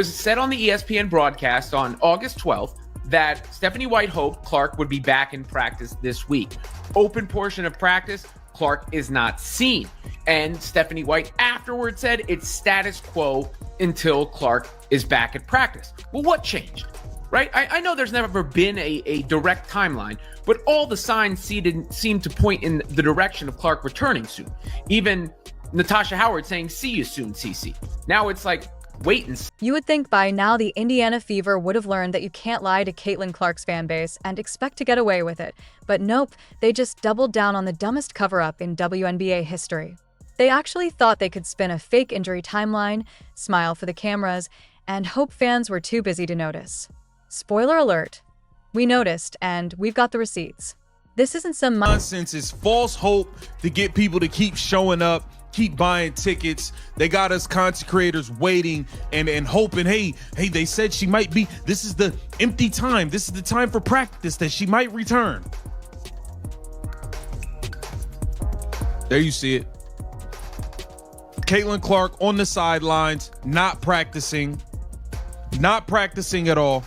was said on the ESPN broadcast on August 12th that Stephanie White hoped Clark would be back in practice this week. Open portion of practice, Clark is not seen. And Stephanie White afterwards said it's status quo until Clark is back at practice. Well, what changed? Right? I know there's never been a direct timeline, but all the signs seem to point in the direction of Clark returning soon. Even Natasha Howard saying, "See you soon, CC." Now it's like, wait and see. You would think by now the Indiana Fever would have learned that you can't lie to Caitlin Clark's fan base and expect to get away with it. But nope, they just doubled down on the dumbest cover-up in WNBA history. They actually thought they could spin a fake injury timeline, smile for the cameras, and hope fans were too busy to notice. Spoiler alert, we noticed, and we've got the receipts. This isn't some nonsense. It's false hope to get people to keep showing up, keep buying tickets. They got us content creators waiting and hoping, hey, they said she might be, this is the empty time. This is the time for practice that she might return. There you see it. Caitlin Clark on the sidelines, not practicing at all.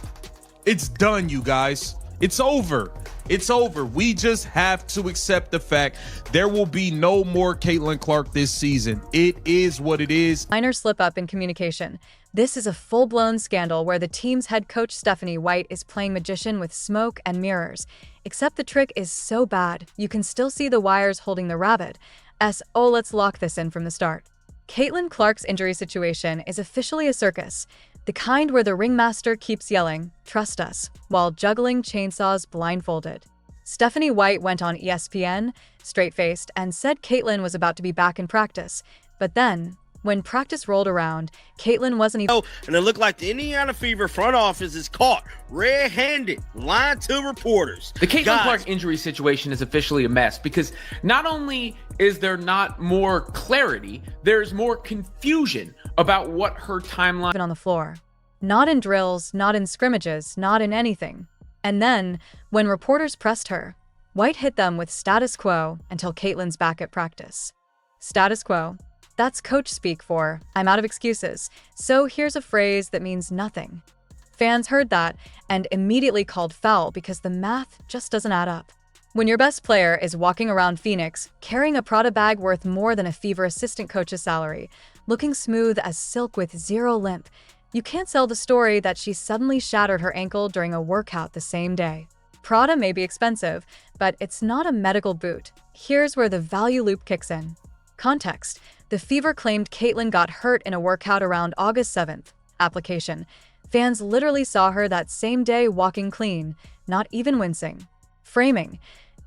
It's done, you guys. It's over. It's over. We just have to accept the fact there will be no more Caitlin Clark this season. It is what it is. Minor slip-up in communication. This is a full-blown scandal where the team's head coach Stephanie White is playing magician with smoke and mirrors. Except the trick is so bad, you can still see the wires holding the rabbit. Oh, let's lock this in from the start. Caitlin Clark's injury situation is officially a circus. The kind where the ringmaster keeps yelling, "Trust us," while juggling chainsaws blindfolded. Stephanie White went on ESPN, straight-faced, and said Caitlin was about to be back in practice. But then, when practice rolled around, Caitlin wasn't even... And it looked like the Indiana Fever front office is caught red-handed, lying to reporters. The Caitlin Clark injury situation is officially a mess because not only is there not more clarity, there's more confusion about what her timeline... on the floor. Not in drills, not in scrimmages, not in anything. And then, when reporters pressed her, White hit them with status quo until Caitlin's back at practice. Status quo. That's coach speak for, I'm out of excuses, so here's a phrase that means nothing. Fans heard that and immediately called foul because the math just doesn't add up. When your best player is walking around Phoenix, carrying a Prada bag worth more than a Fever assistant coach's salary, looking smooth as silk with zero limp, you can't sell the story that she suddenly shattered her ankle during a workout the same day. Prada may be expensive, but it's not a medical boot. Here's where the value loop kicks in. Context. The Fever claimed Caitlin got hurt in a workout around August 7th. Application. Fans literally saw her that same day walking clean, not even wincing. Framing.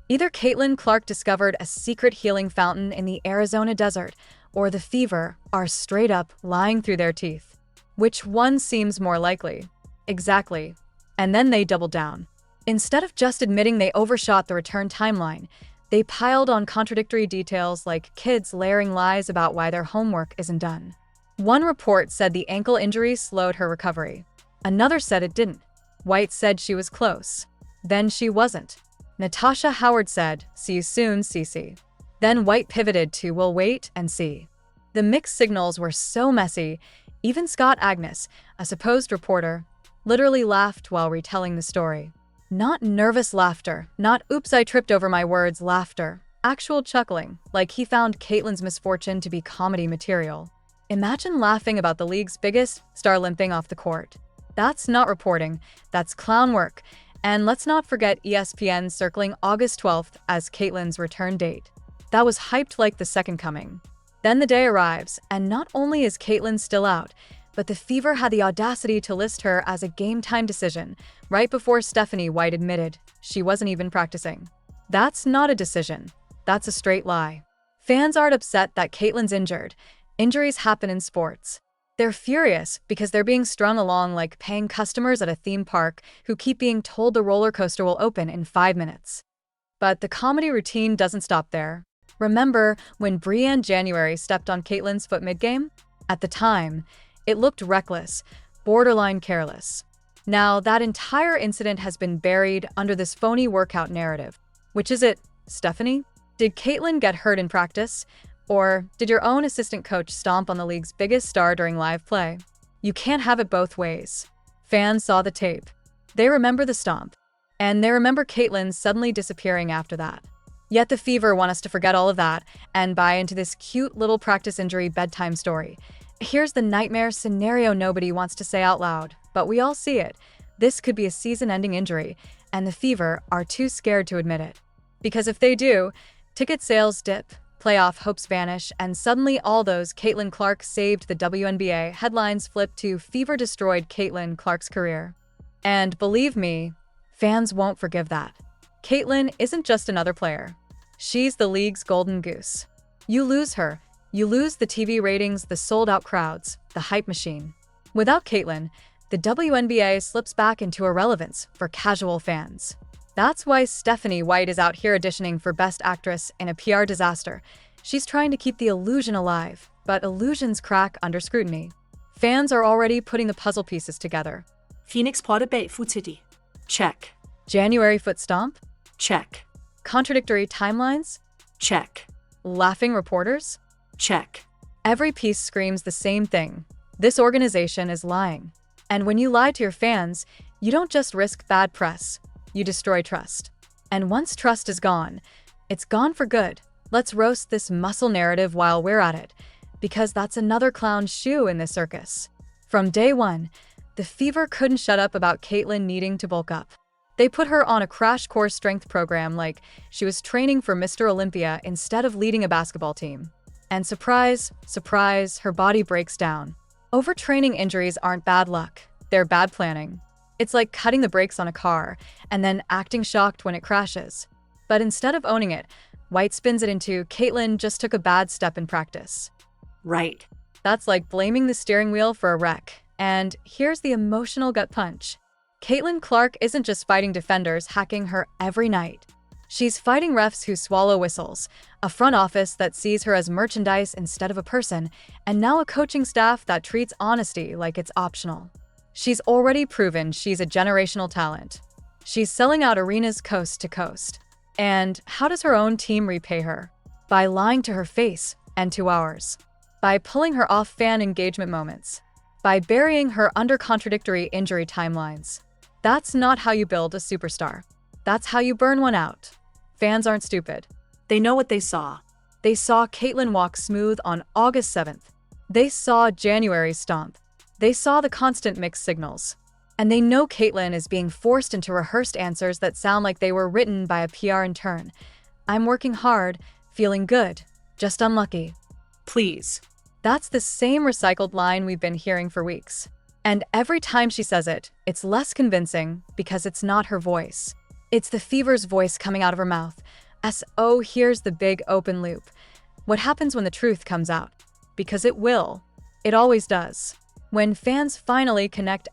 Either Caitlin Clark discovered a secret healing fountain in the Arizona desert, or the Fever are straight up lying through their teeth. Which one seems more likely? Exactly. And then they doubled down. Instead of just admitting they overshot the return timeline, they piled on contradictory details like kids layering lies about why their homework isn't done. One report said the ankle injury slowed her recovery. Another said it didn't. White said she was close. Then she wasn't. Natasha Howard said, "See you soon, CC." Then White pivoted to, "We'll wait and see." The mixed signals were so messy, even Scott Agnes, a supposed reporter, literally laughed while retelling the story. Not nervous laughter, not "oops, I tripped over my words" laughter, actual chuckling, like he found Caitlin's misfortune to be comedy material. Imagine laughing about the league's biggest star limping off the court. That's not reporting, that's clown work. And let's not forget ESPN circling August 12th as Caitlin's return date. That was hyped like the second coming. Then the day arrives, and not only is Caitlin still out, but the Fever had the audacity to list her as a game-time decision, right before Stephanie White admitted she wasn't even practicing. That's not a decision. That's a straight lie. Fans aren't upset that Caitlin's injured. Injuries happen in sports. They're furious because they're being strung along like paying customers at a theme park who keep being told the roller coaster will open in 5 minutes. But the comedy routine doesn't stop there. Remember when Brianne January stepped on Caitlin's foot mid-game? At the time, it looked reckless, borderline careless. Now, that entire incident has been buried under this phony workout narrative. Which is it, Stephanie? Did Caitlin get hurt in practice? Or did your own assistant coach stomp on the league's biggest star during live play? You can't have it both ways. Fans saw the tape. They remember the stomp. And they remember Caitlyn suddenly disappearing after that. Yet the Fever want us to forget all of that and buy into this cute little practice injury bedtime story. Here's the nightmare scenario nobody wants to say out loud, but we all see it. This could be a season-ending injury, and the Fever are too scared to admit it. Because if they do, ticket sales dip, playoff hopes vanish, and suddenly all those Caitlin Clark saved the WNBA headlines flip to Fever destroyed Caitlin Clark's career. And believe me, fans won't forgive that. Caitlyn isn't just another player. She's the league's golden goose. You lose her, you lose the TV ratings, the sold-out crowds, the hype machine. Without Caitlyn, the WNBA slips back into irrelevance for casual fans. That's why Stephanie White is out here auditioning for Best Actress in a PR disaster. She's trying to keep the illusion alive, but illusions crack under scrutiny. Fans are already putting the puzzle pieces together. Phoenix potte bag fuldstændig. Check. January foot stomp? Check. Contradictory timelines? Check. Laughing reporters? Check. Every piece screams the same thing. This organization is lying. And when you lie to your fans, you don't just risk bad press, you destroy trust. And once trust is gone, it's gone for good. Let's roast this muscle narrative while we're at it, because that's another clown's shoe in this circus. From day one, the Fever couldn't shut up about Caitlyn needing to bulk up. They put her on a crash course strength program like she was training for Mr. Olympia instead of leading a basketball team. And surprise, surprise, her body breaks down. Overtraining injuries aren't bad luck, they're bad planning. It's like cutting the brakes on a car and then acting shocked when it crashes. But instead of owning it, White spins it into Caitlyn just took a bad step in practice. Right. That's like blaming the steering wheel for a wreck. And here's the emotional gut punch. Caitlin Clark isn't just fighting defenders hacking her every night. She's fighting refs who swallow whistles, a front office that sees her as merchandise instead of a person, and now a coaching staff that treats honesty like it's optional. She's already proven she's a generational talent. She's selling out arenas coast to coast. And how does her own team repay her? By lying to her face and to ours. By pulling her off fan engagement moments. By burying her under contradictory injury timelines. That's not how you build a superstar. That's how you burn one out. Fans aren't stupid. They know what they saw. They saw Caitlyn walk smooth on August 7th. They saw January's stomp. They saw the constant mixed signals. And they know Caitlyn is being forced into rehearsed answers that sound like they were written by a PR intern. I'm working hard, feeling good, just unlucky. Please. That's the same recycled line we've been hearing for weeks. And every time she says it, it's less convincing because it's not her voice. It's the Fever's voice coming out of her mouth. Oh, here's the big open loop. What happens when the truth comes out? Because it will. It always does. When fans finally connect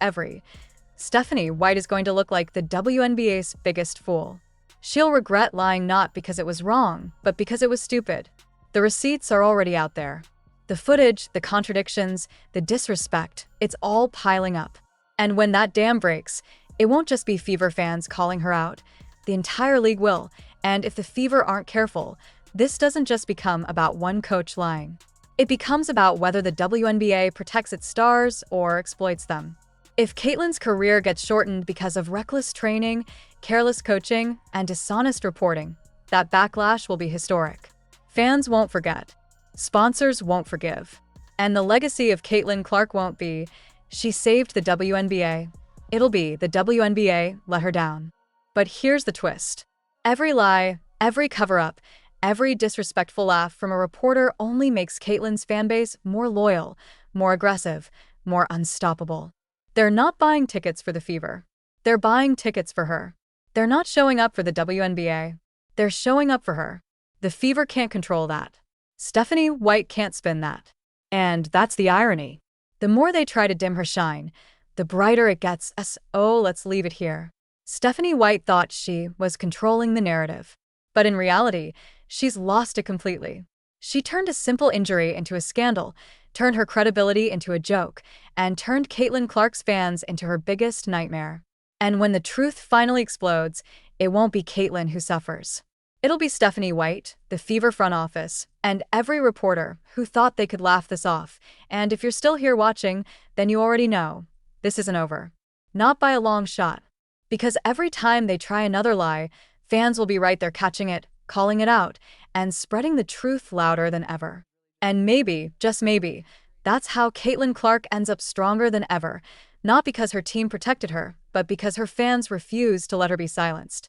Stephanie White is going to look like the WNBA's biggest fool. She'll regret lying not because it was wrong, but because it was stupid. The receipts are already out there. The footage, the contradictions, the disrespect, it's all piling up. And when that dam breaks, it won't just be Fever fans calling her out. The entire league will. And if the Fever aren't careful, this doesn't just become about one coach lying. It becomes about whether the WNBA protects its stars or exploits them. If Caitlyn's career gets shortened because of reckless training, careless coaching, and dishonest reporting, that backlash will be historic. Fans won't forget. Sponsors won't forgive. And the legacy of Caitlyn Clark won't be, she saved the WNBA. It'll be, the WNBA let her down. But here's the twist. Every lie, every cover-up, every disrespectful laugh from a reporter only makes Caitlyn's fanbase more loyal, more aggressive, more unstoppable. They're not buying tickets for the Fever. They're buying tickets for her. They're not showing up for the WNBA. They're showing up for her. The Fever can't control that. Stephanie White can't spin that. And that's the irony. The more they try to dim her shine, the brighter it gets. Let's leave it here. Stephanie White thought she was controlling the narrative. But in reality, she's lost it completely. She turned a simple injury into a scandal, turned her credibility into a joke, and turned Caitlyn Clark's fans into her biggest nightmare. And when the truth finally explodes, it won't be Caitlyn who suffers. It'll be Stephanie White, the Fever front office, and every reporter who thought they could laugh this off. And if you're still here watching, then you already know this isn't over. Not by a long shot. Because every time they try another lie, fans will be right there catching it, calling it out, and spreading the truth louder than ever. And maybe, just maybe, that's how Caitlin Clark ends up stronger than ever, not because her team protected her, but because her fans refused to let her be silenced.